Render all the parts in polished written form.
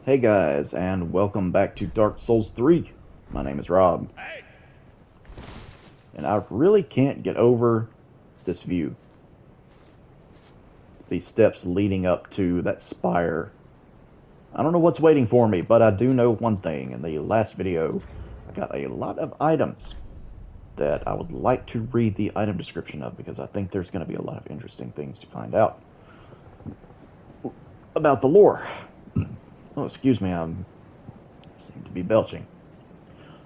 Hey guys, and welcome back to Dark Souls 3. My name is Rob, and I really can't get over this view. These steps leading up to that spire. I don't know what's waiting for me, but I do know one thing. In the last video, I got a lot of items that I would like to read the item description of because I think there's going to be a lot of interesting things to find out about the lore. Oh, excuse me, I seem to be belching.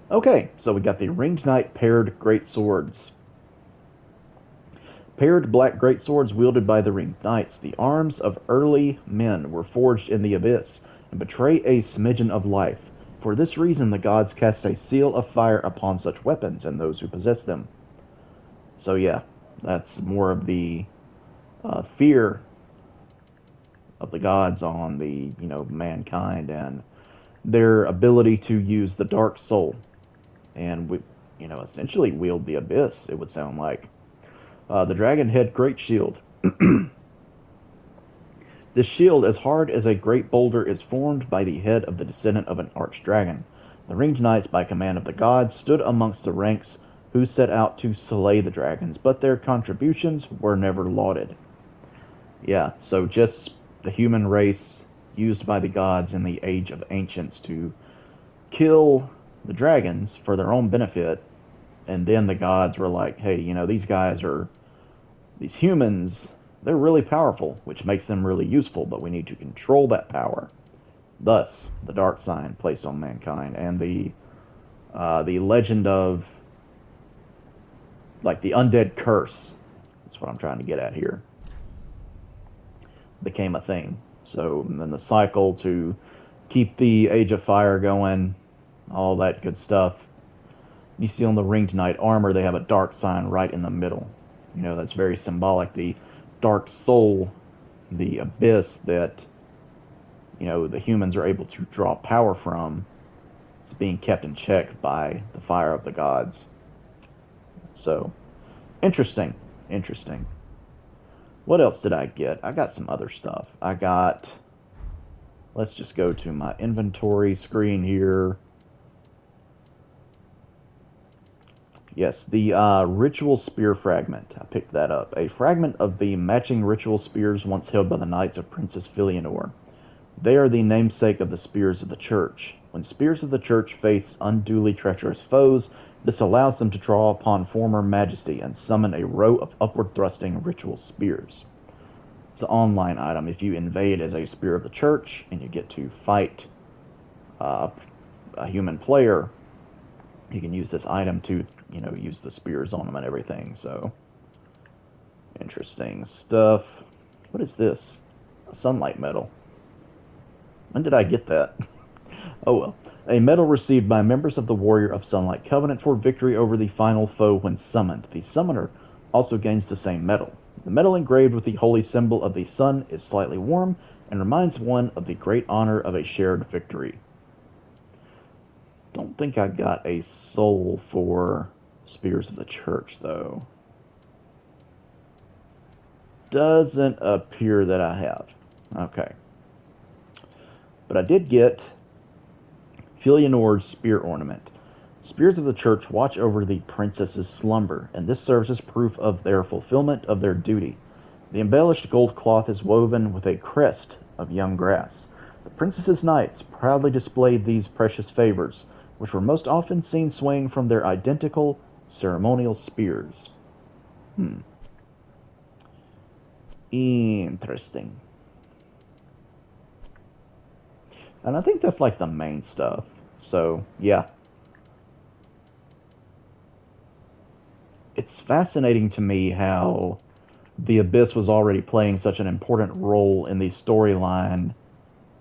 Okay, so we got the Ringed Knight Paired Great Swords. Paired black great swords wielded by the Ringed Knights, the arms of early men were forged in the abyss and betray a smidgen of life. For this reason, the gods cast a seal of fire upon such weapons and those who possess them. So yeah, that's more of the fear of the gods on the, mankind and their ability to use the dark soul and, essentially wield the abyss, it would sound like. The dragon head great shield. This shield, as hard as a great boulder, is formed by the head of the descendant of an archdragon. The Ringed Knights, by command of the gods, stood amongst the ranks who set out to slay the dragons, but their contributions were never lauded. Yeah, so just the human race used by the gods in the Age of Ancients to kill the dragons for their own benefit, and then the gods were like, hey, these humans, they're really powerful, which makes them really useful, but we need to control that power. Thus, the dark sign placed on mankind, and the legend of, like, the undead curse, that's what I'm trying to get at here, became a thing. So then the cycle to keep the Age of Fire going, all that good stuff. You see on the Ringed Knight armor, they have a dark sign right in the middle. That's very symbolic. The dark soul, the abyss that, the humans are able to draw power from, is being kept in check by the fire of the gods. So, interesting. Interesting. What else did I get? I got some other stuff. Let's just go to my inventory screen here. Yes, the ritual spear fragment. I picked that up. A fragment of the matching ritual spears once held by the Knights of Princess Filianore. They are the namesake of the spears of the Church. When spears of the Church face unduly treacherous foes, this allows them to draw upon former majesty and summon a row of upward-thrusting ritual spears. It's an online item. If you invade as a spear of the Church and you get to fight a human player, you can use this item to, use the spears on them and everything. So, interesting stuff. What is this? A sunlight medal. When did I get that? Oh well. A medal received by members of the Warrior of Sunlight Covenant for victory over the final foe when summoned. The summoner also gains the same medal. The medal engraved with the holy symbol of the sun is slightly warm and reminds one of the great honor of a shared victory. Don't think I got a soul for Spears of the Church, though. Doesn't appear that I have. Okay. But I did get Filianore's spear ornament. Spears of the Church watch over the princess's slumber, and this serves as proof of their fulfillment of their duty. The embellished gold cloth is woven with a crest of young grass. The princess's knights proudly displayed these precious favors, which were most often seen swaying from their identical ceremonial spears. Interesting. And I think that's like the main stuff. So, yeah. It's fascinating to me how the Abyss was already playing such an important role in the storyline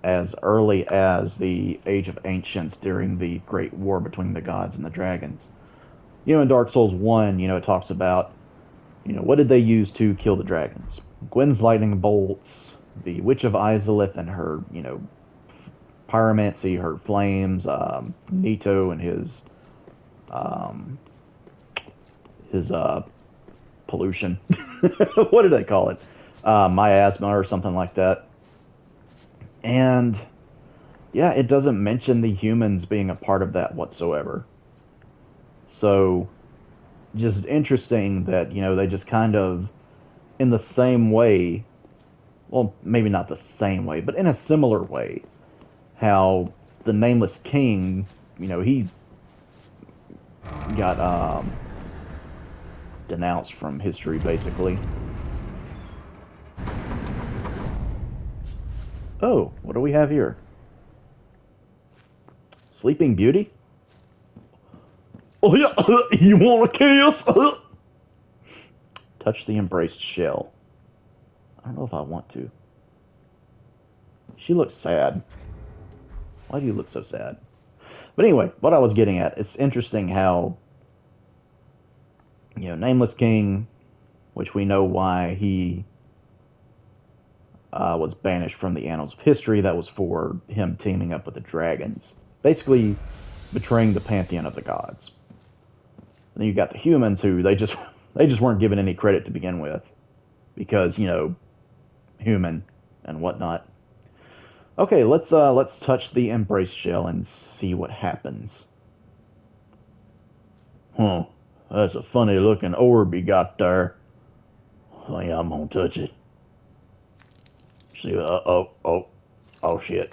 as early as the Age of Ancients during the Great War between the gods and the dragons. In Dark Souls 1, it talks about, what did they use to kill the dragons? Gwen's lightning bolts, the Witch of Izalith and her, pyromancy, her flames, Nito and his pollution. What did they call it? Miasma or something like that. And Yeah, it doesn't mention the humans being a part of that whatsoever. So, just interesting that, they just kind of, in the same way, well, maybe not the same way, but in a similar way, how the Nameless King, he got denounced from history, basically. Oh, what do we have here? Sleeping Beauty? Oh, yeah, you want a kiss? Touch the embraced shell. I don't know if I want to. She looks sad. Why do you look so sad? But anyway, what I was getting at, it's interesting how, Nameless King, which we know why he was banished from the annals of history, that was for him teaming up with the dragons. Basically, betraying the pantheon of the gods. And then you got the humans who they just weren't given any credit to begin with. Because, human and whatnot. Okay, let's touch the embrace shell and see what happens. Huh. That's a funny looking orb you got there. I think I'm gonna touch it. See, oh shit.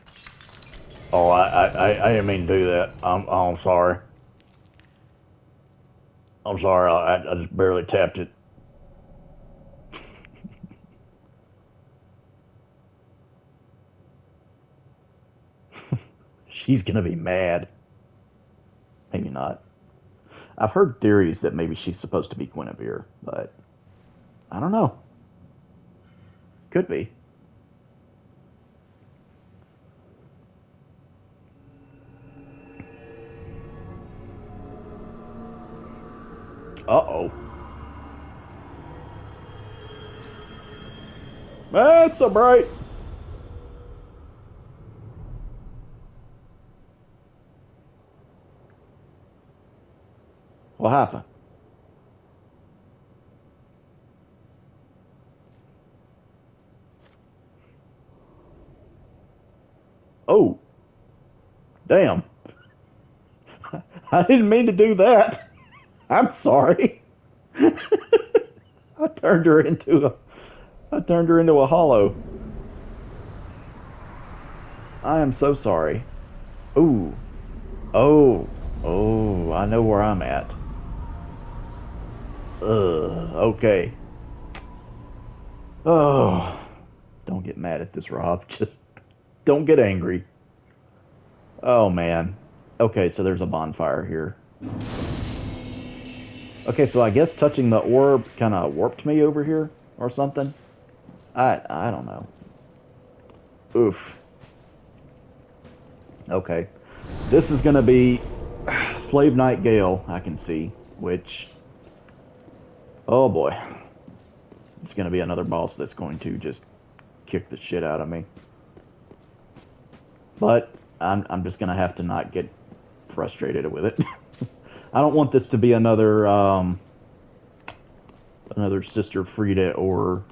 Oh, I didn't mean to do that. I'm sorry. I'm sorry. I just barely tapped it. She's gonna be mad. Maybe not. I've heard theories that maybe she's supposed to be Guinevere, but I don't know. Could be. Uh-oh. That's so bright. What happened? Oh, damn. I didn't mean to do that. I'm sorry. I turned her into a I turned her into a hollow. I am so sorry. Ooh. Oh. Oh, I know where I'm at. Okay. Oh. Don't get mad at this, Rob. Just don't get angry. Oh, man. Okay, so there's a bonfire here. Okay, so I guess touching the orb kind of warped me over here or something. I don't know. Oof. Okay. This is going to be Slave Knight Gale, I can see, which... Oh boy. It's going to be another boss that's going to just kick the shit out of me. But I'm just going to have to not get frustrated with it. I don't want this to be another another Sister Frieda or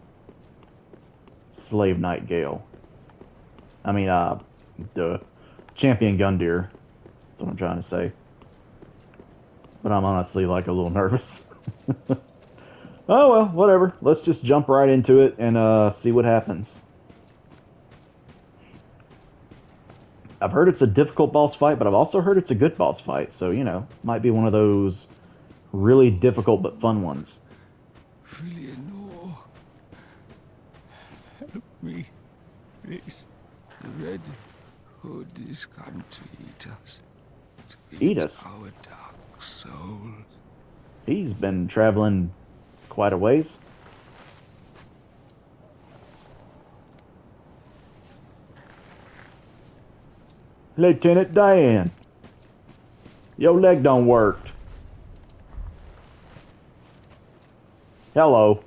Slave Knight Gale. I mean, the Champion Gundyr. That's what I'm trying to say. But I'm honestly like a little nervous. Oh well, whatever. Let's just jump right into it and see what happens. I've heard it's a difficult boss fight, but I've also heard it's a good boss fight. So, might be one of those really difficult but fun ones. Eleanor, help me, please. The Red Hood is come to eat us. To Eat us? Our dark souls. He's been traveling quite a ways. Lieutenant Dan, your leg don't work. Hello.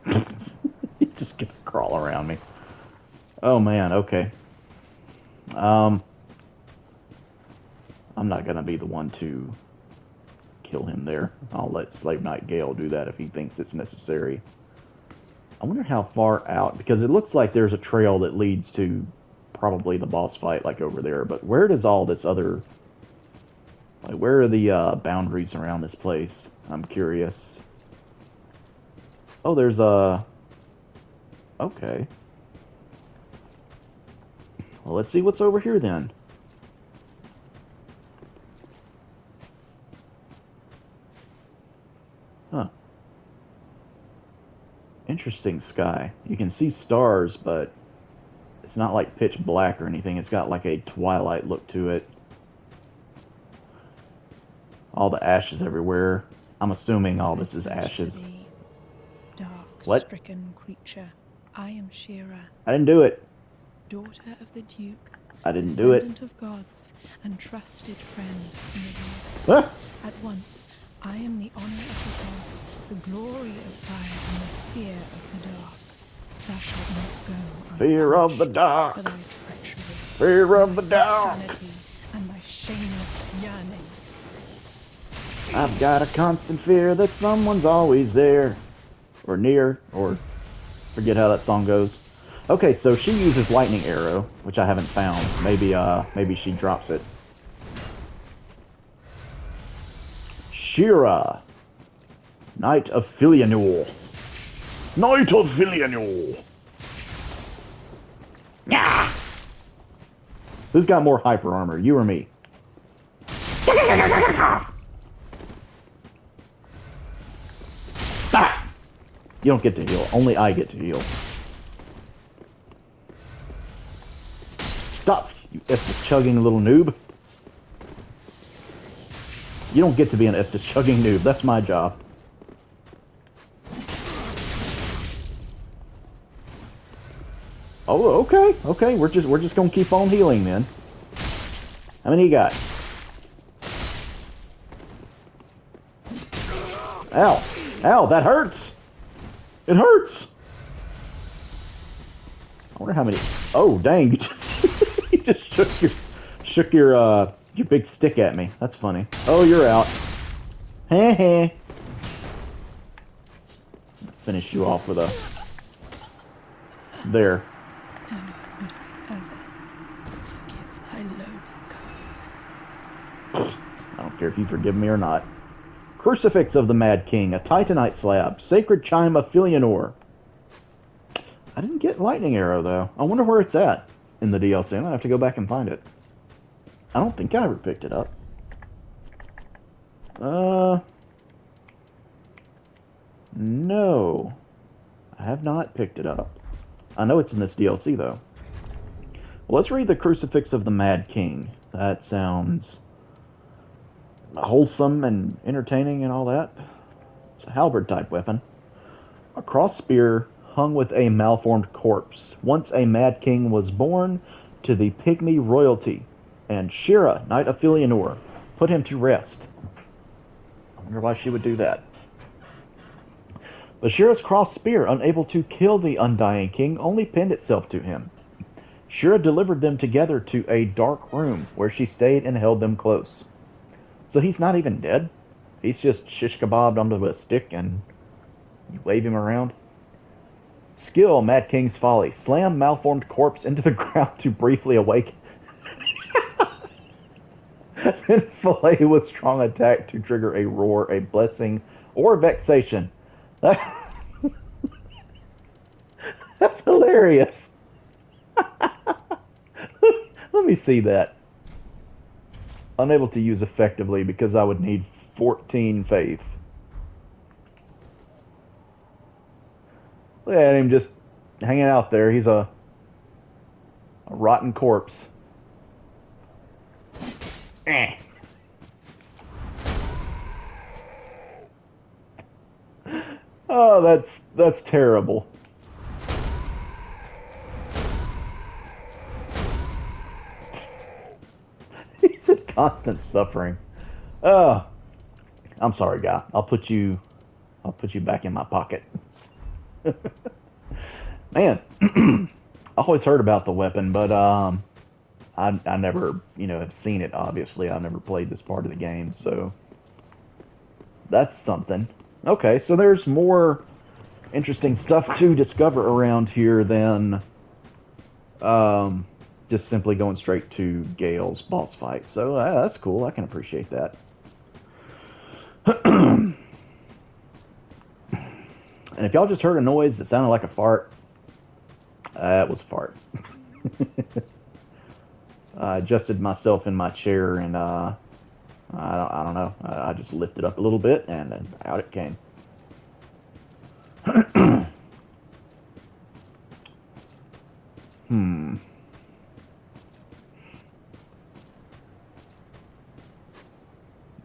He's just gonna crawl around me. Oh man, okay. I'm not gonna be the one to kill him there. I'll let Slave Knight Gale do that if he thinks it's necessary. I wonder how far out, because it looks like there's a trail that leads to probably the boss fight, like over there. But where does all this other... Like, where are the boundaries around this place? I'm curious. Oh, there's a... Okay. Well, let's see what's over here then. Huh. Interesting sky. You can see stars, but it's not like pitch black or anything. It's got like a twilight look to it. All the ashes everywhere. I'm assuming all this is ashes. Dark, What? stricken creature. I am Shira, I didn't do it. daughter of the Duke, I didn't do it. descendant of gods, and trusted friend to Middle. Ah! At once, I am the honor of the gods, the glory of fire, and the fear of the dark. Thou shalt not go Fear of the unpunished dark. for thy treachery, Fear of the thy dark. profanity, and thy shameless yearning. I've got a constant fear that someone's always there. Or near, or forget how that song goes. Okay, so she uses lightning arrow, which I haven't found. Maybe she drops it. Shira, Knight of Filianul. Knight of Filianul. Yeah. Who's got more hyper armor, you or me? Ah! You don't get to heal. Only I get to heal. Stop, you Estus chugging little noob. You don't get to be an Estus chugging noob. That's my job. Oh, okay, okay. We're just gonna keep on healing then. How many you got? Ow! Ow! That hurts. It hurts. I wonder how many. Oh, dang! You just shook your big stick at me. That's funny. Oh, you're out. Heh heh. Finish you off with a. There. Would I ever forgive thy lonely kind? I don't care if you forgive me or not. Crucifix of the Mad King, a Titanite slab, Sacred Chime of Filianor. I didn't get Lightning Arrow, though. I wonder where it's at in the DLC. I'm going to have to go back and find it. I don't think I ever picked it up. No. I have not picked it up. I know it's in this DLC, though. Well, let's read the Crucifix of the Mad King. That sounds wholesome and entertaining and all that. It's a halberd type weapon. A cross spear hung with a malformed corpse. Once a Mad King was born to the pygmy royalty, and Shira, Knight of Filianor, put him to rest. I wonder why she would do that. But Shira's cross spear, unable to kill the undying king, only pinned itself to him. Shira delivered them together to a dark room, where she stayed and held them close. So he's not even dead. He's just shish kebabbed onto a stick and you wave him around. Skill, Mad King's Folly. Slam malformed corpse into the ground to briefly awaken. Then fillet with strong attack to trigger a roar, a blessing, or vexation. That's hilarious. Let me see that. Unable to use effectively because I would need 14 faith. Look at him just hanging out there. He's a rotten corpse. Eh. Oh, that's terrible. He's in constant suffering. Oh, I'm sorry, guy. I'll put you back in my pocket. Man, I always heard about the weapon, but I never, have seen it. Obviously, I've never played this part of the game, so That's something. Okay, so there's more interesting stuff to discover around here than just simply going straight to Gale's boss fight. So that's cool. I can appreciate that. And if y'all just heard a noise that sounded like a fart, that was a fart. I adjusted myself in my chair and I don't know. I just lifted up a little bit and then out it came.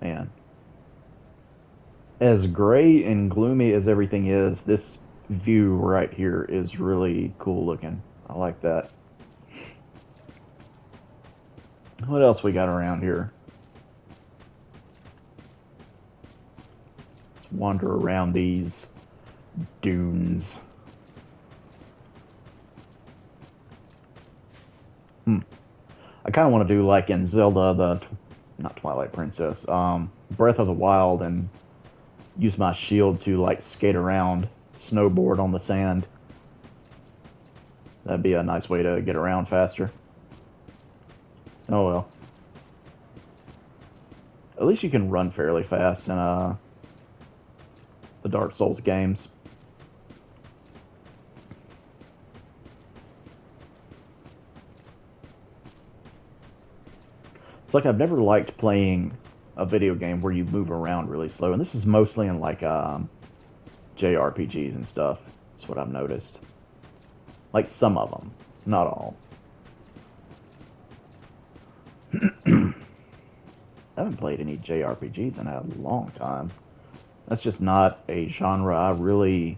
Man. As gray and gloomy as everything is, this view right here is really cool looking. I like that. What else we got around here? Let's wander around these dunes. I kind of want to do like in Zelda, not Twilight Princess, Breath of the Wild, and use my shield to like skate around, snowboard on the sand. That'd be a nice way to get around faster. Oh well. At least you can run fairly fast in the Dark Souls games. It's like I've never liked playing a video game where you move around really slow, and this is mostly in like JRPGs and stuff. That's what I've noticed. Like some of them, not all. I haven't played any JRPGs in a long time. That's just not a genre I really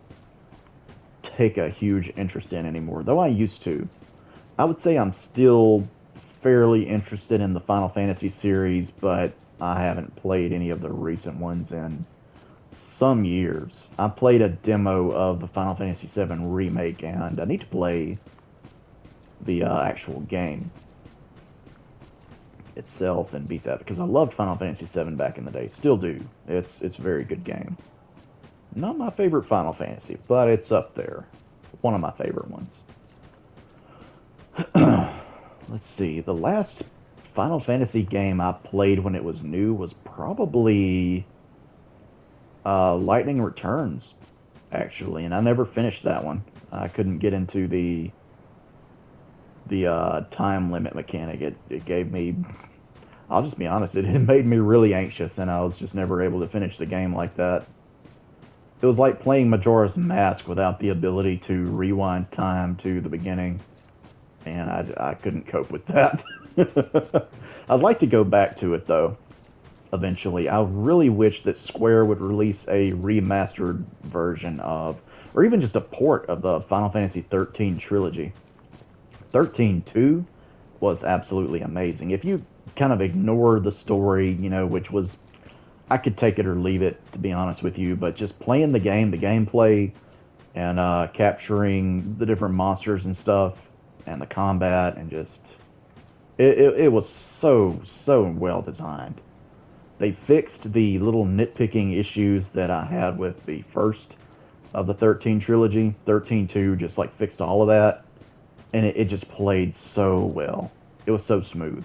take a huge interest in anymore, though I used to. I would say I'm still fairly interested in the Final Fantasy series, but I haven't played any of the recent ones in some years. I played a demo of the Final Fantasy VII Remake, and I need to play the actual game itself and beat that, because I loved Final Fantasy VII back in the day. Still do. It's a very good game. Not my favorite Final Fantasy, but it's up there. One of my favorite ones. Let's see. The last Final Fantasy game I played when it was new was probably Lightning Returns, actually, and I never finished that one. I couldn't get into the time limit mechanic. It gave me, I'll just be honest, it made me really anxious, and I was just never able to finish the game like that. It was like playing Majora's Mask without the ability to rewind time to the beginning, and I couldn't cope with that. I'd like to go back to it, though, eventually. I really wish that Square would release a remastered version of, or even just a port of the Final Fantasy 13 trilogy. 13-2 was absolutely amazing. If you kind of ignore the story, you know, which was, I could take it or leave it, to be honest with you, but just playing the game, the gameplay, and capturing the different monsters and stuff, and the combat, and just, it was so well designed. They fixed the little nitpicking issues that I had with the first of the 13 trilogy. 13-2 just like fixed all of that. And it just played so well. It was so smooth.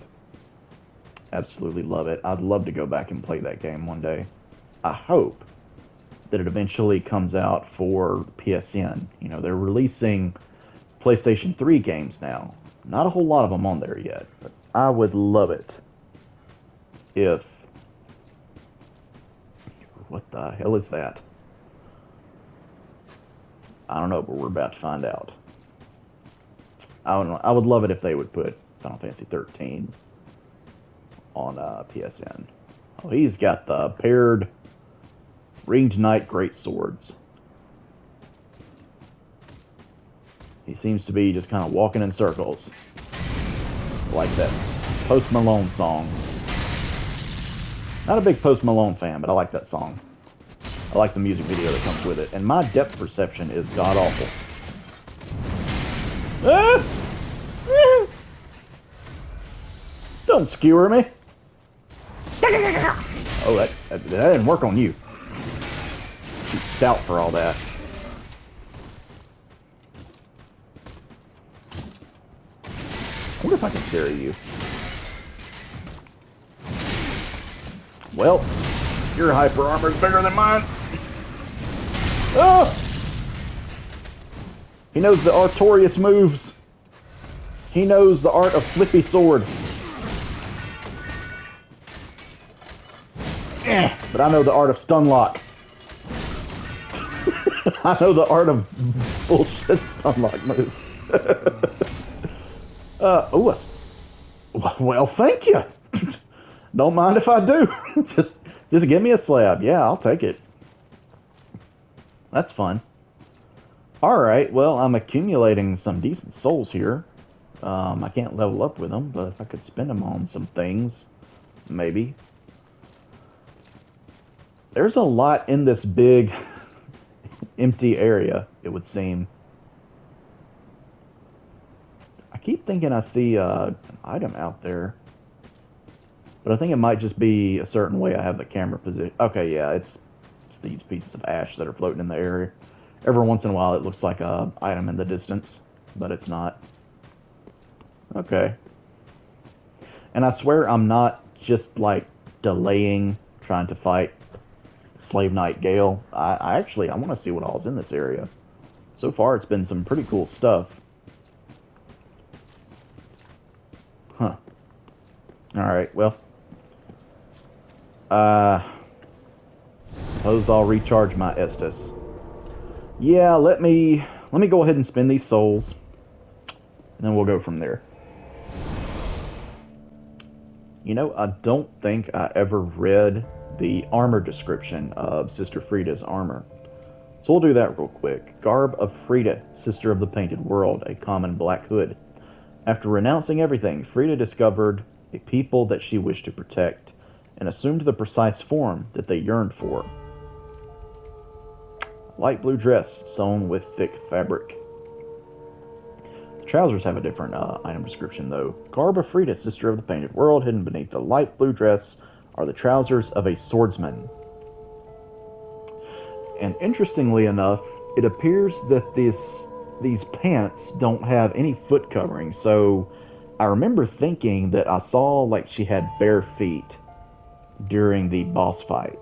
Absolutely love it. I'd love to go back and play that game one day. I hope that it eventually comes out for PSN. You know, they're releasing PlayStation 3 games now. Not a whole lot of them on there yet, but I would love it if... What the hell is that? I don't know, but we're about to find out. I don't know. I would love it if they would put Final Fantasy 13 on PSN. Oh, he's got the paired Ringed Knight Great Swords. He seems to be just kind of walking in circles. Like that Post Malone song. Not a big Post Malone fan, but I like that song. I like the music video that comes with it. And my depth perception is god-awful. Ah! Ah! Don't skewer me. Oh, that didn't work on you. stout for all that. I wonder if I can carry you. Well, your hyper armor is bigger than mine. Oh! He knows the Artorias moves. He knows the art of flippy sword. But I know the art of stunlock. I know the art of bullshit stunlock moves. Well, thank you. Don't mind if I do. just give me a slab. Yeah, I'll take it. That's fun. Alright, well, I'm accumulating some decent souls here. I can't level up with them, but if I could spend them on some things, maybe. There's a lot in this big, empty area, it would seem. I keep thinking I see an item out there. But I think it might just be a certain way I have the camera position. Okay, yeah, it's these pieces of ash that are floating in the area. Every once in a while it looks like an item in the distance, but it's not. Okay. And I swear I'm not just, like, delaying trying to fight Slave Knight Gale. I want to see what all's in this area. So far it's been some pretty cool stuff. Huh. Alright, well. Suppose I'll recharge my Estus. Yeah, let me go ahead and spend these souls. And then we'll go from there. You know, I don't think I ever read the armor description of Sister Frida's armor. So we'll do that real quick. Garb of Frida, Sister of the Painted World, a common black hood. After renouncing everything, Frida discovered a people that she wished to protect, and assumed the precise form that they yearned for. Light blue dress, sewn with thick fabric. The trousers have a different item description, though. Garb of Frida, Sister of the Painted World, hidden beneath the light blue dress are the trousers of a swordsman. And interestingly enough, it appears that these pants don't have any foot covering, so I remember thinking that I saw like she had bare feet during the boss fight.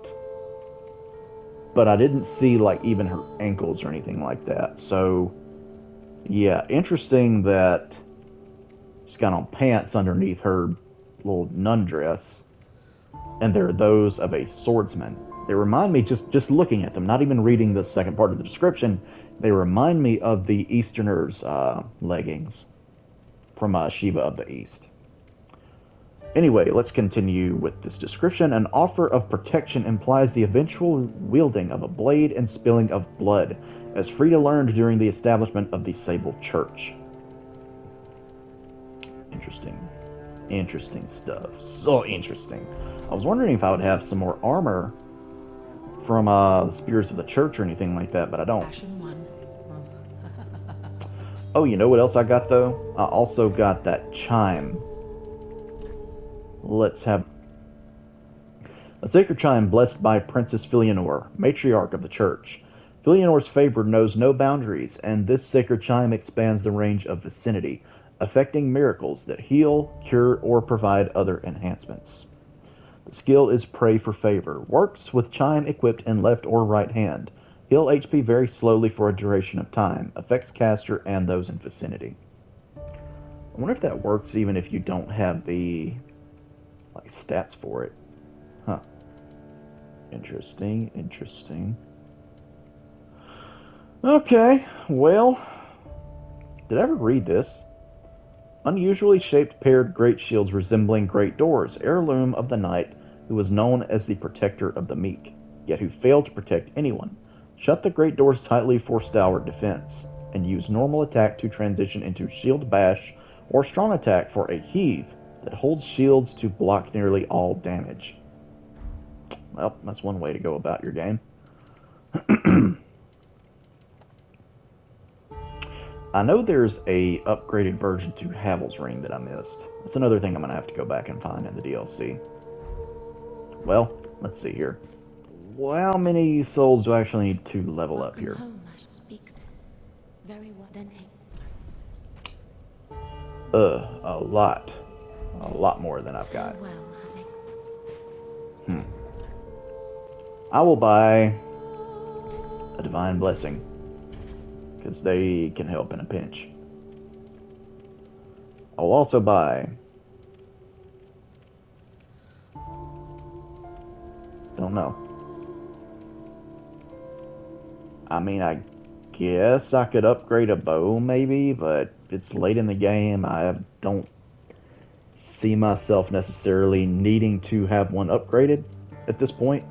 But I didn't see like even her ankles or anything like that. So yeah, interesting that she's got on pants underneath her little nun dress, and they're those of a swordsman. They remind me, just looking at them, not even reading the second part of the description, they remind me of the Easterners' leggings from Shiva of the East. Anyway, let's continue with this description. An offer of protection implies the eventual wielding of a blade and spilling of blood, as Frida learned during the establishment of the Sable Church. Interesting. Interesting stuff. So interesting. I was wondering if I would have some more armor from the Spears of the Church or anything like that, but I don't. Oh, you know what else I got, though? I also got that chime. Let's have a sacred chime blessed by Princess Filianor, matriarch of the church. Filianor's favor knows no boundaries, and this sacred chime expands the range of vicinity, affecting miracles that heal, cure, or provide other enhancements. The skill is Pray for Favor. Works with chime equipped in left or right hand. Heal HP very slowly for a duration of time. Affects caster and those in vicinity. I wonder if that works even if you don't have the stats for it. Huh. Interesting, interesting. Okay, well, did I ever read this? Unusually shaped paired great shields resembling great doors, heirloom of the knight who was known as the protector of the meek, yet who failed to protect anyone. Shut the great doors tightly for stalwart defense, and use normal attack to transition into shield bash or strong attack for a heave that holds shields to block nearly all damage. Well, that's one way to go about your game. I know there's a upgraded version to Havel's Ring that I missed. That's another thing I'm going to have to go back and find in the DLC. Well, let's see here. Well, how many souls do I actually need to level up Welcome here? home, I should speak. Very well. Then hey. A lot. A lot more than I've got. Farewell, Hammock. I will buy a divine blessing, because they can help in a pinch. I'll also buy... Don't know. I mean, I guess I could upgrade a bow, maybe, but it's late in the game. I don't see myself necessarily needing to have one upgraded at this point.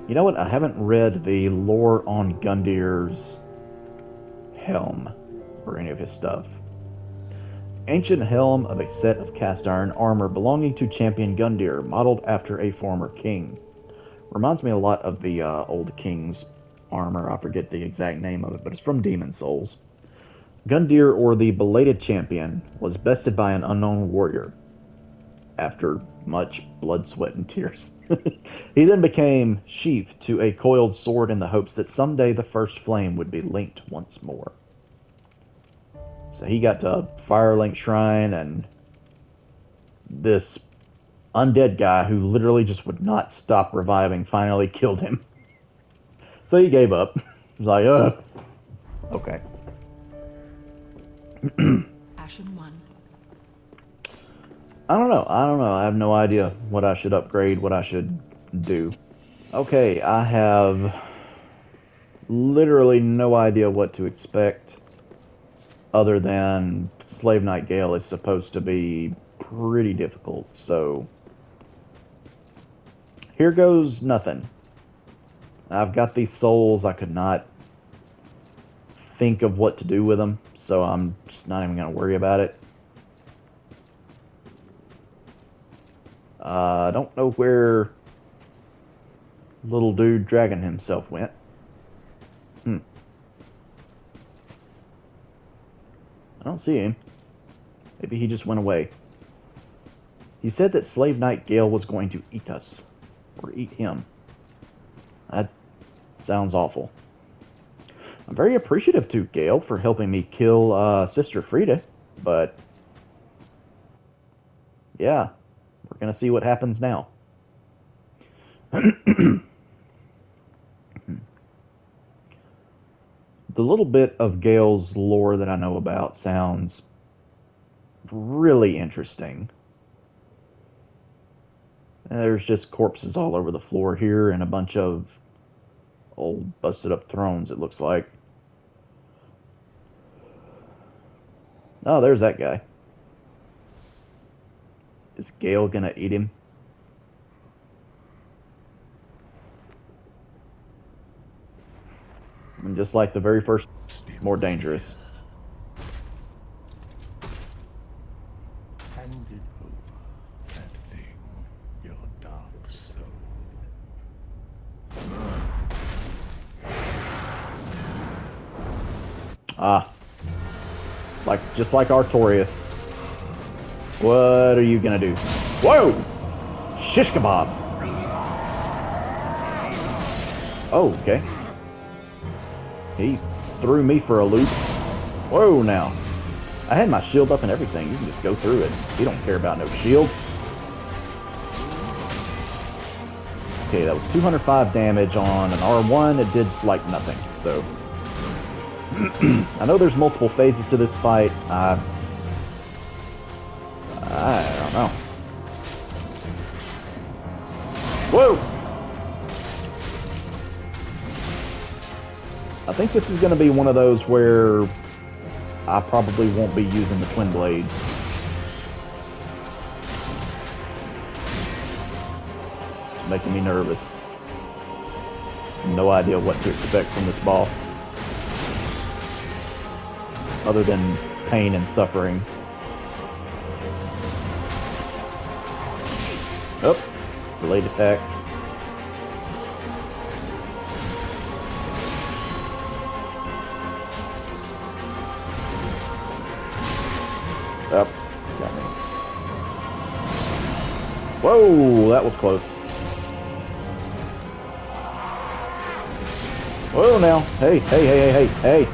You know what? I haven't read the lore on Gundir's helm or any of his stuff. Ancient helm of a set of cast iron armor belonging to Champion Gundyr, modeled after a former king. Reminds me a lot of the old king's armor. I forget the exact name of it, but it's from Demon Souls. Gundyr, or the Belated Champion, was bested by an unknown warrior after much blood, sweat, and tears. He then became sheathed to a coiled sword in the hopes that someday the first flame would be linked once more. So he got to Firelink Shrine, and this undead guy who literally just would not stop reviving finally killed him. So he gave up. He was like, okay. Ashen 1. I don't know. I have no idea what I should upgrade, what I should do. Okay, I have literally no idea what to expect other than Slave Knight Gale is supposed to be pretty difficult, so here goes nothing. I've got these souls. I could not think of what to do with them, so I'm just not even going to worry about it. I don't know where little dude dragging himself went. I don't see him. Maybe he just went away. He said that Slave Knight Gale was going to eat us. Or eat him. That sounds awful. I'm very appreciative to Gale for helping me kill Sister Frida, but yeah, we're gonna see what happens now. The little bit of Gale's lore that I know about sounds really interesting. And there's just corpses all over the floor here and a bunch of old busted up thrones, it looks like. Oh, there's that guy. Is Gale gonna eat him? And just like the very first, more dangerous. Handed over that thing, your dark soul. Ah. Just like Artorias. What are you gonna do? Whoa! Shish kebabs! Oh, okay. He threw me for a loop. Whoa, now. I had my shield up and everything. You can just go through it. You don't care about no shield. Okay, that was 205 damage on an R1. It did, like, nothing, so... I know there's multiple phases to this fight. I don't know. Whoa! I think this is going to be one of those where I probably won't be using the twin blades. It's making me nervous. No idea what to expect from this boss. Other than pain and suffering. Oh, delayed attack. Up. Got me. Whoa, that was close. Whoa, now. Hey, hey, hey, hey, hey, hey.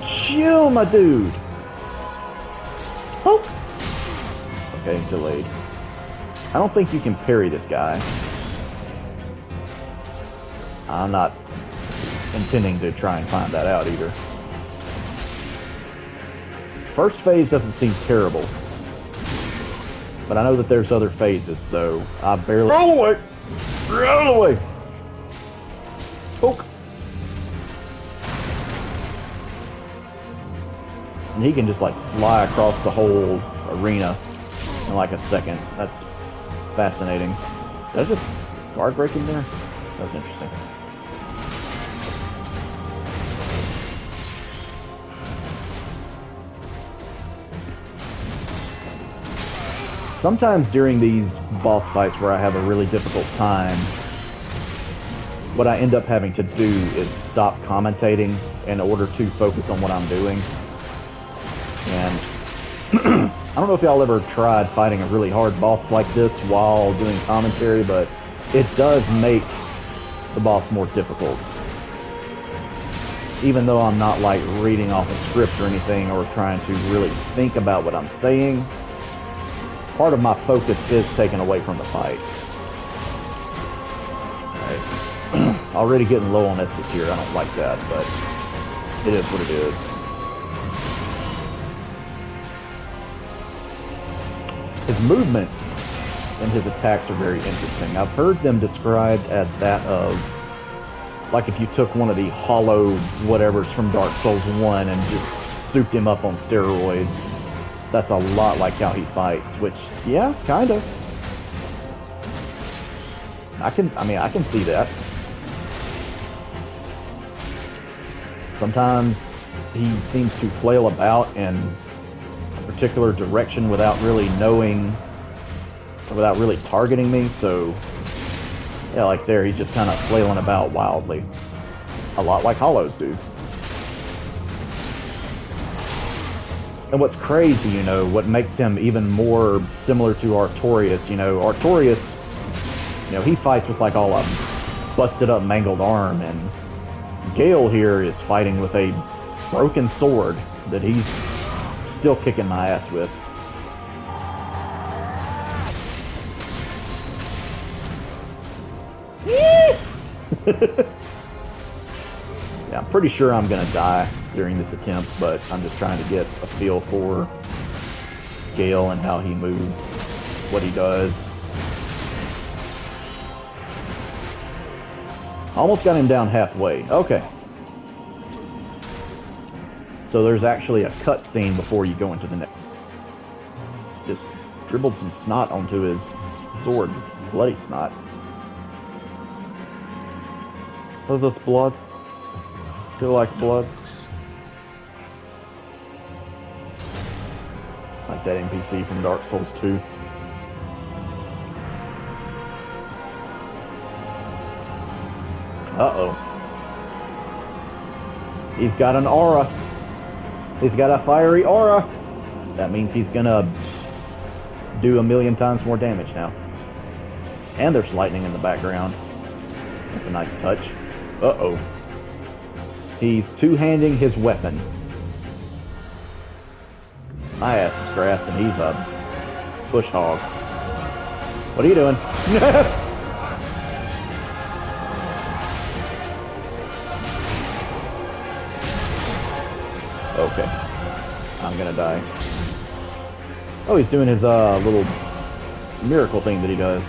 Chill, my dude. Oh. Okay, delayed. I don't think you can parry this guy. I'm not intending to try and find that out either. First phase doesn't seem terrible. But I know that there's other phases, so I barely... Run away! Run away! Poke! And he can just like fly across the whole arena in like a second. That's fascinating. Did I just guard break him there? That was interesting. Sometimes during these boss fights where I have a really difficult time, what I end up having to do is stop commentating in order to focus on what I'm doing. And I don't know if y'all ever tried fighting a really hard boss like this while doing commentary, but it does make the boss more difficult. Even though I'm not like reading off a script or anything or trying to really think about what I'm saying, part of my focus is taken away from the fight. Alright. Already getting low on Estus here. I don't like that, but it is what it is. His movements and his attacks are very interesting. I've heard them described as that of, like if you took one of the hollow whatevers from Dark Souls 1 and just souped him up on steroids. That's a lot like how he fights, which, yeah, kind of. I can see that. Sometimes he seems to flail about in a particular direction without really knowing, or without really targeting me, so, yeah, like there, he's just kind of flailing about wildly. A lot like hollows do. And what's crazy, you know, what makes him even more similar to Artorias, you know, Artorias, you know, he fights with like all a busted up mangled arm, and Gale here is fighting with a broken sword that he's still kicking my ass with. Yeah, I'm pretty sure I'm gonna die during this attempt, but I'm just trying to get a feel for Gale and how he moves, what he does. Almost got him down halfway. Okay. So there's actually a cutscene before you go into the next. Just dribbled some snot onto his sword. Bloody snot. Oh, that's blood. Feel like blood. Like that NPC from Dark Souls 2. Uh-oh. He's got an aura. He's got a fiery aura. That means he's gonna do 1,000,000 times more damage now. And there's lightning in the background. That's a nice touch. Uh-oh. He's two-handing his weapon. My ass is grass and he's a bush hog. What are you doing? Okay. I'm gonna die. Oh, he's doing his little miracle thing that he does.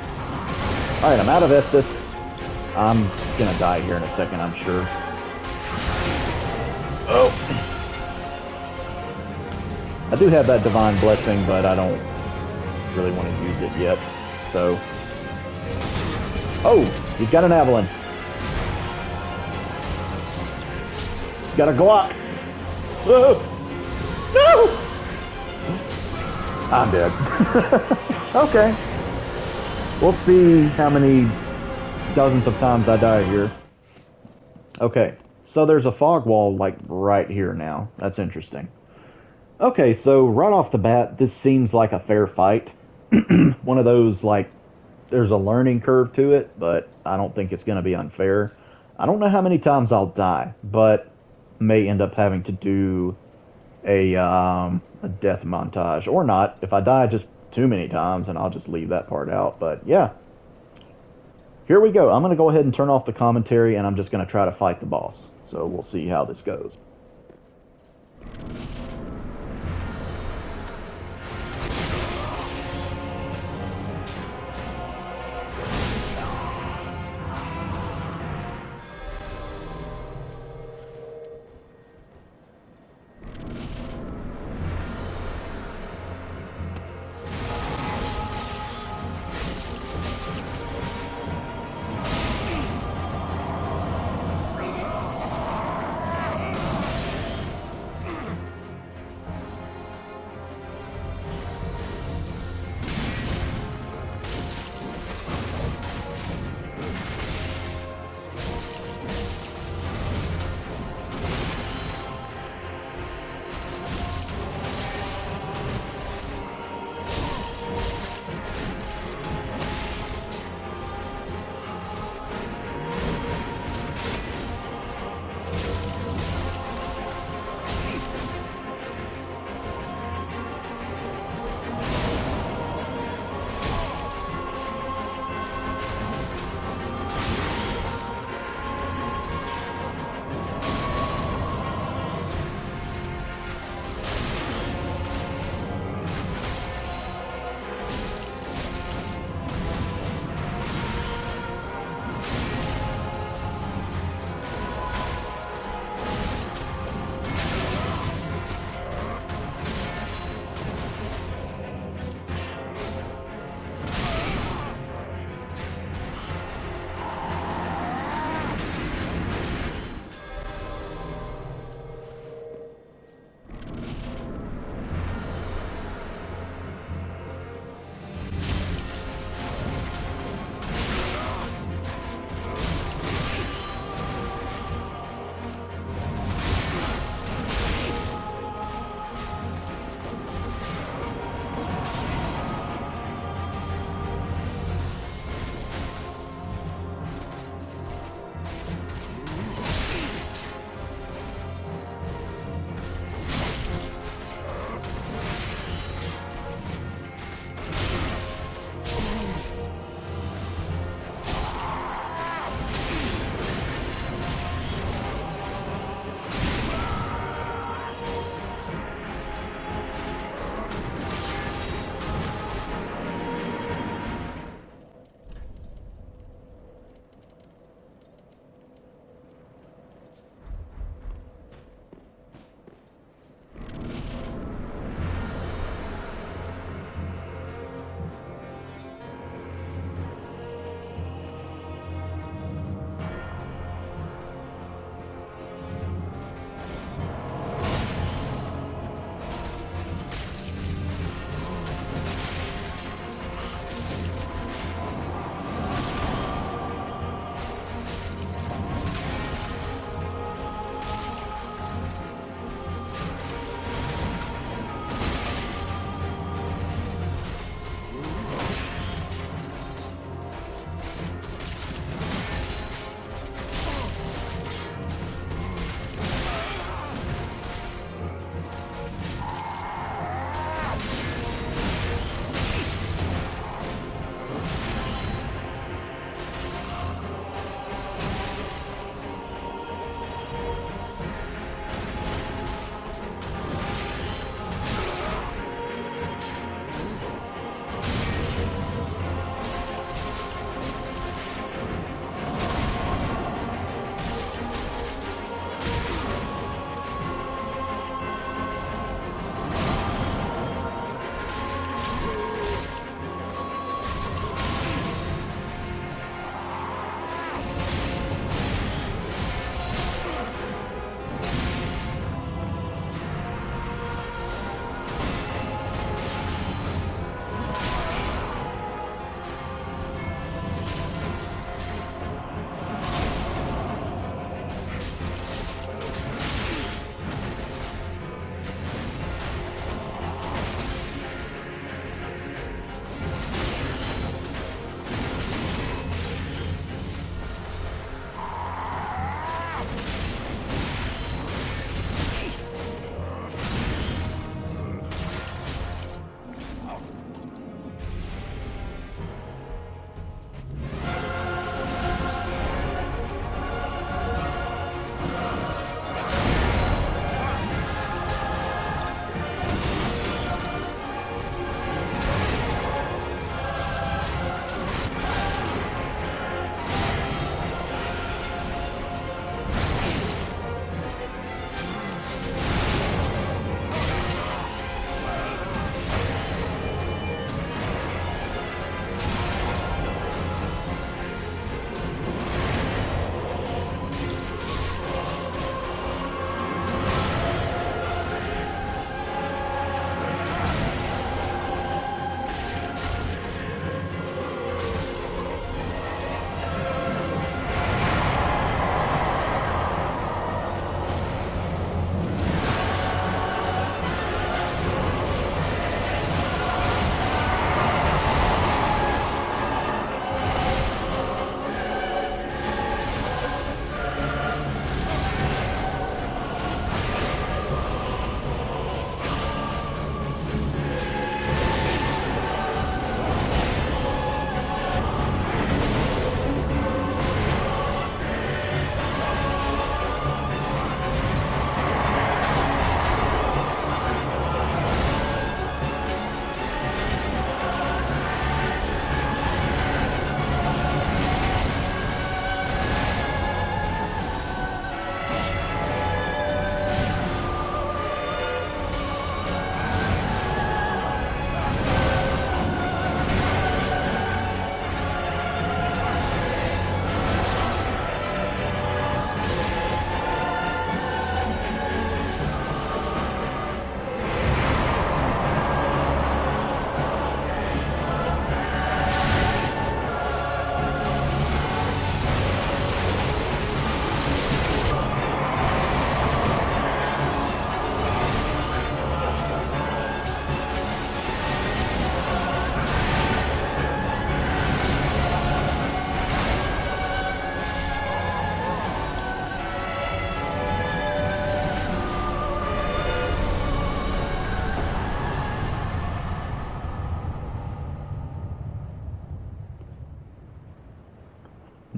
Alright, I'm out of Estus. I'm gonna die here in a second, I'm sure. Oh! I do have that Divine Blessing, but I don't really want to use it yet, so... Oh! He's got an Avalon! He's got a Glock! Oh. No! I'm dead. Okay. We'll see how many dozens of times I die here. Okay. So there's a fog wall, like, right here now. That's interesting. Okay, so right off the bat, this seems like a fair fight. One of those, like, there's a learning curve to it, but I don't think it's going to be unfair. I don't know how many times I'll die, but may end up having to do a death montage or not. If I die just too many times, and I'll just leave that part out. But yeah, here we go. I'm going to go ahead and turn off the commentary, and I'm just going to try to fight the boss. So we'll see how this goes.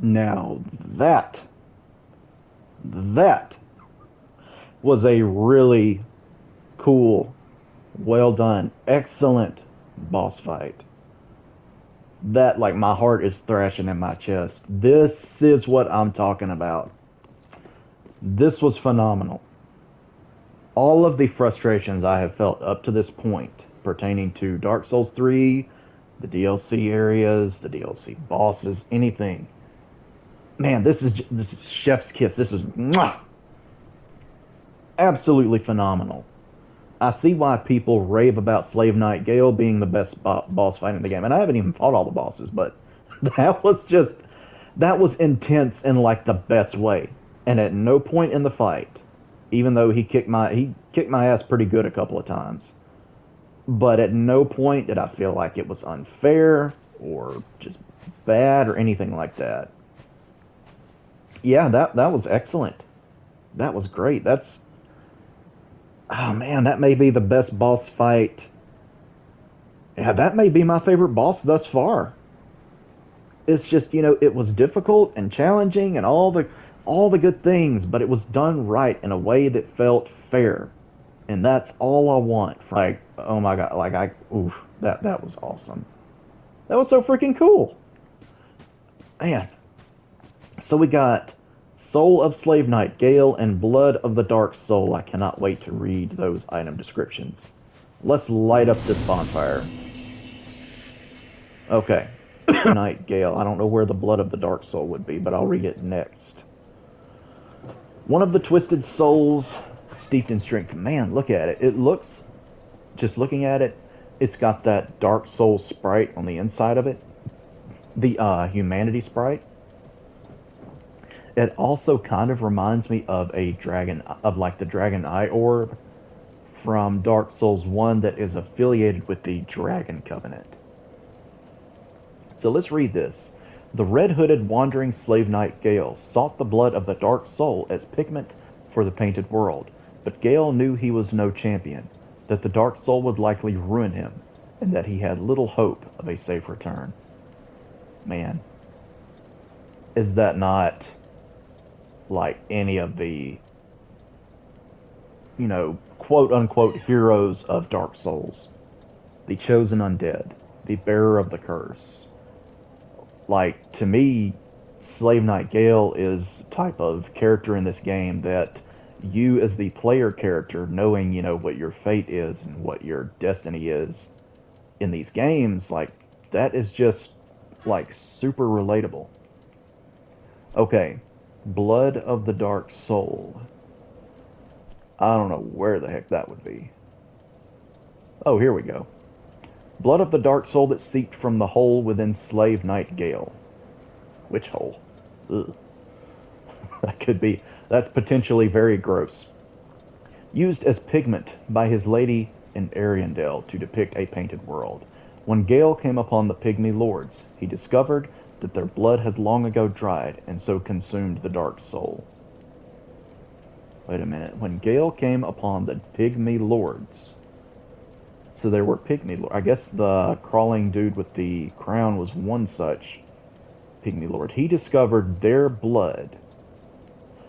Now that was a really cool, well done, excellent boss fight. That, like, my heart is thrashing in my chest. This is what I'm talking about. This was phenomenal. All of the frustrations I have felt up to this point pertaining to Dark Souls 3, the DLC areas, the DLC bosses, anything. Man, this is chef's kiss. This is mwah, absolutely phenomenal. I see why people rave about Slave Knight Gale being the best boss fight in the game, and I haven't even fought all the bosses, but that was intense in like the best way. And at no point in the fight, even though he kicked my ass pretty good a couple of times, but at no point did I feel like it was unfair or just bad or anything like that. Yeah, that was excellent. That was great. Oh man, that may be the best boss fight. Yeah, that may be my favorite boss thus far. It's just, it was difficult and challenging and all the good things, but it was done right in a way that felt fair. And that's all I want. Like, oh my god, like oof, that was awesome. That was so freaking cool. Man. So we got Soul of Slave Knight Gale and Blood of the Dark Soul. I cannot wait to read those item descriptions. Let's light up this bonfire. Okay. Knight Gale. I don't know where the Blood of the Dark Soul would be, but I'll read it next. One of the twisted souls steeped in strength. Man, look at it. It looks, just looking at it, it's got that Dark Soul sprite on the inside of it. The humanity sprite. It also kind of reminds me of a dragon, of like the Dragon Eye Orb from Dark Souls 1 that is affiliated with the Dragon Covenant. So let's read this. The red-hooded wandering slave knight Gale sought the blood of the Dark Soul as pigment for the painted world, but Gale knew he was no champion, that the Dark Soul would likely ruin him, and that he had little hope of a safe return. Man, is that not like any of the, quote-unquote heroes of Dark Souls? The chosen undead, the bearer of the curse. Like, to me, Slave Knight Gale is the type of character in this game that you, as the player character, knowing, what your fate is and what your destiny is in these games, like, that is just, like, super relatable. Okay, Blood of the Dark Soul. I don't know where the heck that would be. Oh, here we go. Blood of the Dark Soul that seeped from the hole within Slave Knight Gale. Which hole? Ugh. That's potentially very gross. Used as pigment by his lady in Ariandel to depict a painted world. When Gale came upon the Pygmy Lords, he discovered that their blood had long ago dried and so consumed the Dark Soul. Wait a minute. When Gale came upon the Pygmy Lords... So there were Pygmy Lords. I guess the crawling dude with the crown was one such Pygmy Lord. He discovered their blood.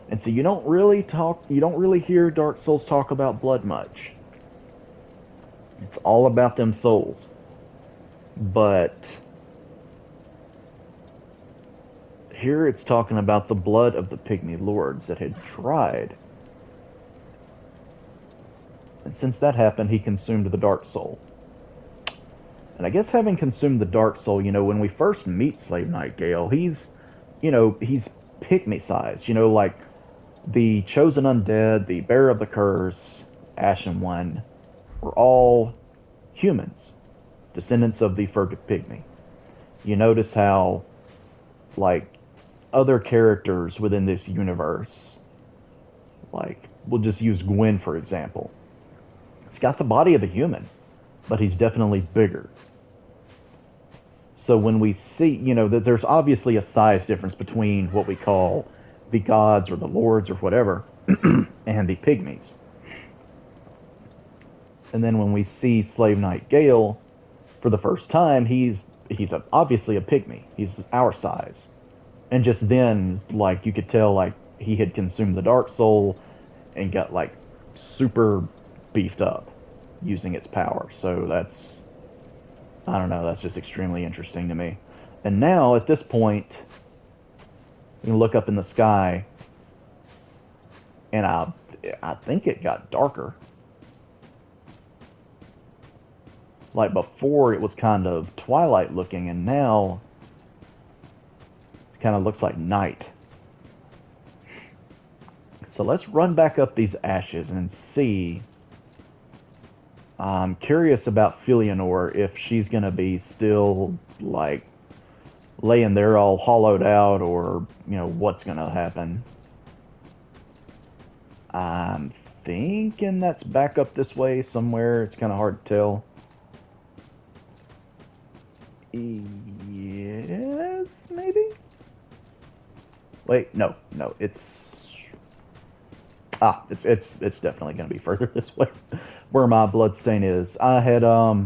And so you don't really hear Dark Souls talk about blood much. It's all about them souls. But here it's talking about the blood of the Pygmy Lords that had dried. And since that happened, he consumed the Dark Soul. And I guess having consumed the Dark Soul, when we first meet Slave Knight Gale, he's pygmy-sized. Like the Chosen Undead, the Bearer of the Curse, Ashen One, were all humans, descendants of the Furtive Pygmy. You notice how, like, other characters within this universe, like, we'll just use Gwyn for example. He's got the body of a human, but he's definitely bigger. So when we see, that there's obviously a size difference between what we call the gods or the lords or whatever, and the pygmies. And then when we see Slave Knight Gale for the first time, he's obviously a pygmy. He's our size. And just then, like, you could tell, like, he had consumed the Dark Soul and got, like, super beefed up using its power. So that's, I don't know, that's just extremely interesting to me. And now, at this point, you can look up in the sky, and I think it got darker. Like, before, it was kind of twilight looking, and now it kind of looks like night. So let's run back up these ashes and see. I'm curious about Filianor, if she's going to be still, like, laying there all hollowed out, or, you know, what's going to happen. I'm thinking that's back up this way somewhere. It's kind of hard to tell. Yes, maybe? Wait, no, it's... it's definitely going to be further this way, where my bloodstain is. I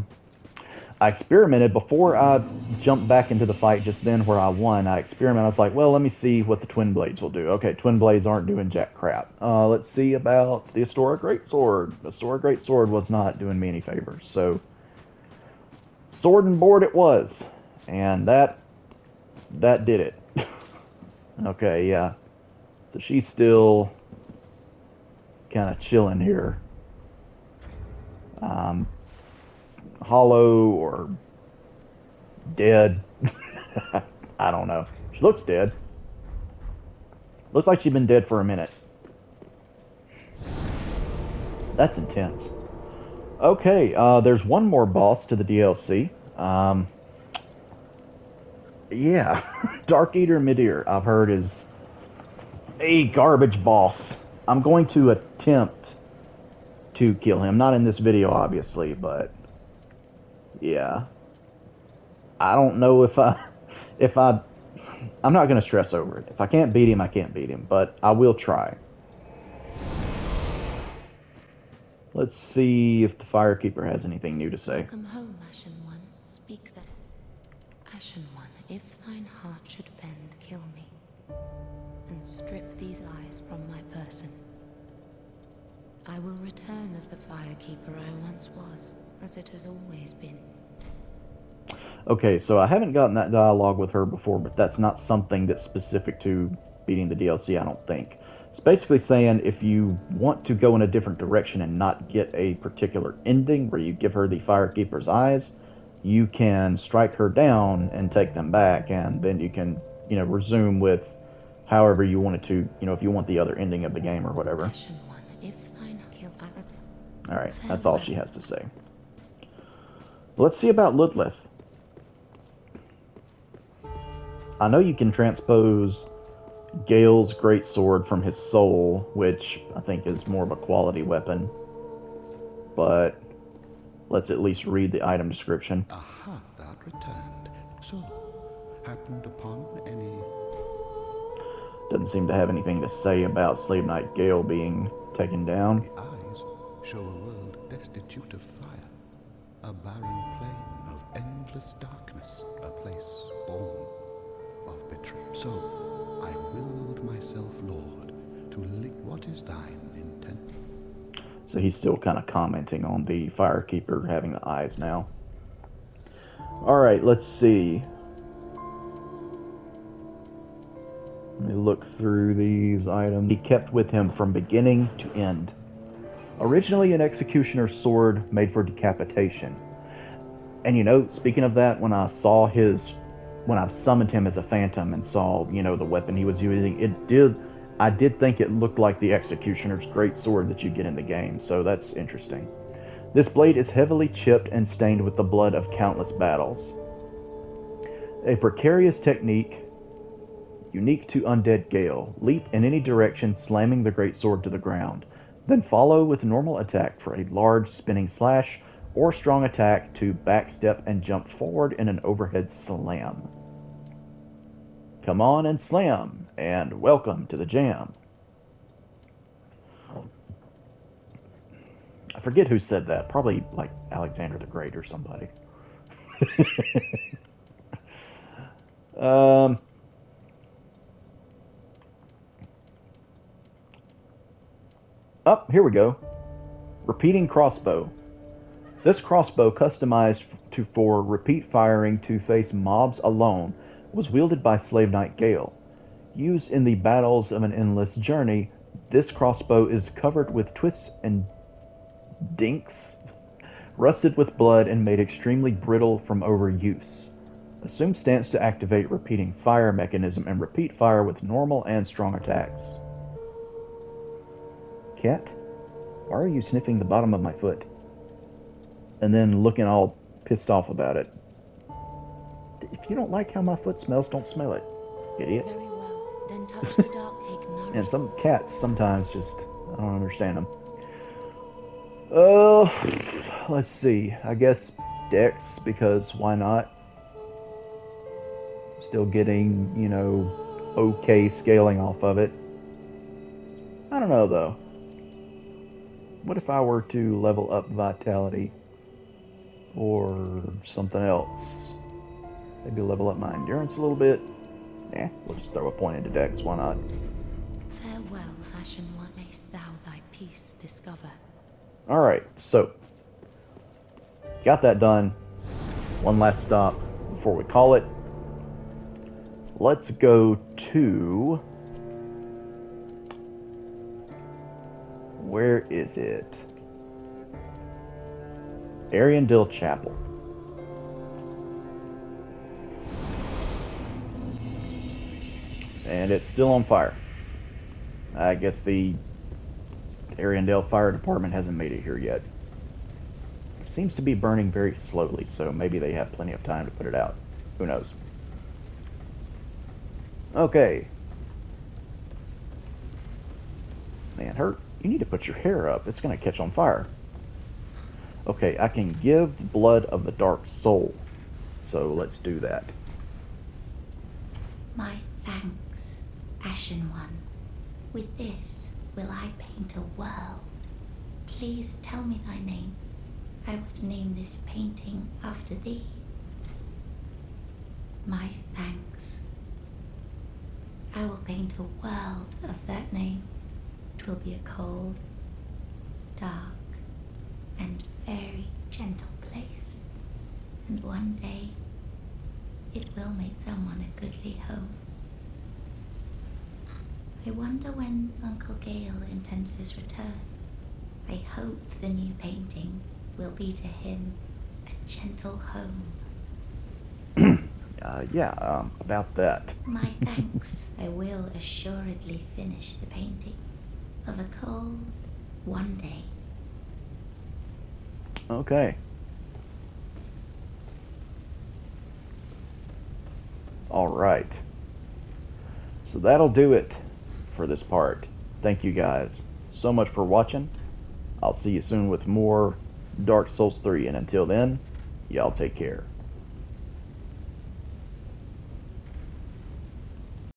experimented before I jumped back into the fight just then where I won. I experimented. I was like, well, let me see what the twin blades will do. Okay, twin blades aren't doing jack crap. Let's see about the historic greatsword. The historic greatsword was not doing me any favors. So, sword and board it was, and that did it. Okay, yeah. So she's still kind of chilling here. Hollow or dead. I don't know. She looks dead. Looks like she's been dead for a minute. That's intense. Okay, there's one more boss to the DLC. Yeah, Dark Eater Midir, I've heard, is a garbage boss. I'm going to attempt to kill him. Not in this video, obviously, but yeah. I don't know if I'm not going to stress over it. If I can't beat him, I can't beat him, but I will try. Let's see if the Firekeeper has anything new to say. Welcome home, Ashen One. Speak then. Ashen One, if thine heart should bend, kill me, and strip these eyes from my person. I will return as the Firekeeper I once was, as it has always been. Okay, so I haven't gotten that dialogue with her before, but that's not something that's specific to beating the DLC, I don't think. It's basically saying if you want to go in a different direction and not get a particular ending where you give her the Firekeeper's eyes, you can strike her down and take them back, and then you can, you know, resume with however you want it to, you know, if you want the other ending of the game or whatever. Ashen One, if thine kill us. Alright, that's all she has to say. Let's see about Ludleth. I know you can transpose Gale's greatsword from his soul, which I think is more of a quality weapon. But let's at least read the item description. Aha, thou returned. So, happened upon any... Doesn't seem to have anything to say about Slave Knight Gale being taken down. The eyes show a world destitute of fire, a barren plain of endless darkness, a place born of betrayal. So, I willed myself, Lord, to lick what is thine intent. So he's still kind of commenting on the Firekeeper having the eyes now. Alright, let's see. Let me look through these items. He kept with him from beginning to end. Originally an executioner's sword made for decapitation. And you know, speaking of that, when I summoned him as a phantom and saw, you know, the weapon he was using, I did think it looked like the executioner's great sword that you get in the game, so that's interesting. This blade is heavily chipped and stained with the blood of countless battles. A precarious technique unique to Undead Gale. Leap in any direction, slamming the greatsword to the ground. Then follow with normal attack for a large spinning slash, or strong attack to backstep and jump forward in an overhead slam. Come on and slam, and welcome to the jam. I forget who said that. Probably like Alexander the Great or somebody. Oh, here we go. Repeating crossbow. This crossbow, customized for repeat firing to face mobs alone, was wielded by Slave Knight Gale. Used in the battles of an endless journey, this crossbow is covered with twists and dinks, rusted with blood, and made extremely brittle from overuse. Assume stance to activate repeating fire mechanism and repeat fire with normal and strong attacks. Cat, why are you sniffing the bottom of my foot? And then looking all pissed off about it. If you don't like how my foot smells, don't smell it, idiot. Very well. Then touch the dark egg nourishment. And some cats sometimes just, I don't understand them. Oh, let's see. I guess Dex, because why not? Still getting, you know, okay scaling off of it. I don't know though. What if I were to level up Vitality or something else? Maybe level up my Endurance a little bit. We'll just throw a point into Dex, why not? Farewell, Ashen One, mayst thou thy peace discover. Alright, so got that done. One last stop before we call it. Let's go to... where is it? Ariandel Chapel. And it's still on fire. I guess the Ariandel Fire Department hasn't made it here yet. It seems to be burning very slowly, so maybe they have plenty of time to put it out. Who knows? Okay. Man, you need to put your hair up. It's going to catch on fire. Okay, I can give Blood of the Dark Soul. So let's do that. My thanks, Ashen One. With this will I paint a world. Please tell me thy name. I would name this painting after thee. My thanks. I will paint a world of that name. It will be a cold, dark, and very gentle place. And one day, it will make someone a goodly home. I wonder when Uncle Gale intends his return. I hope the new painting will be to him a gentle home. About that. My thanks. I will assuredly finish the painting of a cold one day. Okay. Alright. So that'll do it for this part. Thank you guys so much for watching. I'll see you soon with more Dark Souls 3, and until then, y'all take care.